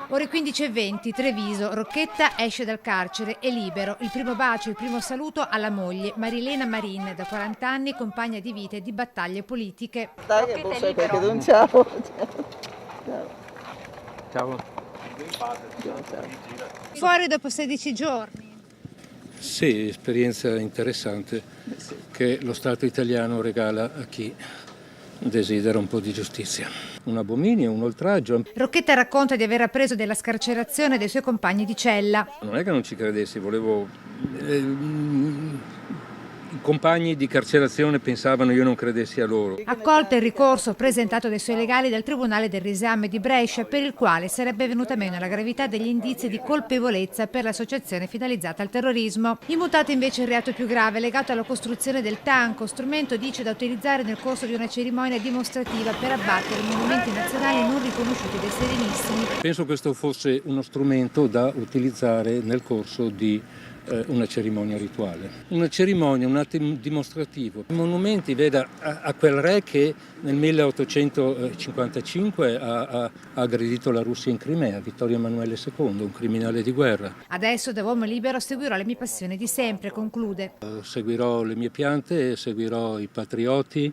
Ore 15:20, Treviso, Rocchetta esce dal carcere, è libero. Il primo bacio, il primo saluto alla moglie, Marilena Marin, da 40 anni, compagna di vita e di battaglie politiche. Dai che posso che non ciao. Ciao. Fuori dopo 16 giorni. Sì, esperienza interessante che lo Stato italiano regala a chi desidera un po' di giustizia. Un abominio, un oltraggio. Rocchetta racconta di aver appreso della scarcerazione dei suoi compagni di cella. Non è che non ci credessi, volevo... I compagni di carcerazione pensavano io non credessi a loro. Accolto il ricorso presentato dai suoi legali dal Tribunale del Riesame di Brescia, per il quale sarebbe venuta meno la gravità degli indizi di colpevolezza per l'associazione finalizzata al terrorismo. Imputato invece il reato più grave legato alla costruzione del tanco, strumento dice da utilizzare nel corso di una cerimonia dimostrativa per abbattere monumenti nazionali non riconosciuti dai Serenissimi. Penso questo fosse uno strumento da utilizzare nel corso di una cerimonia rituale. Una cerimonia, un atto dimostrativo. I monumenti, veda, a quel re che nel 1855 ha aggredito la Russia in Crimea, Vittorio Emanuele II, un criminale di guerra. Adesso da uomo libero seguirò le mie passioni di sempre, conclude. Seguirò le mie piante, seguirò i patrioti,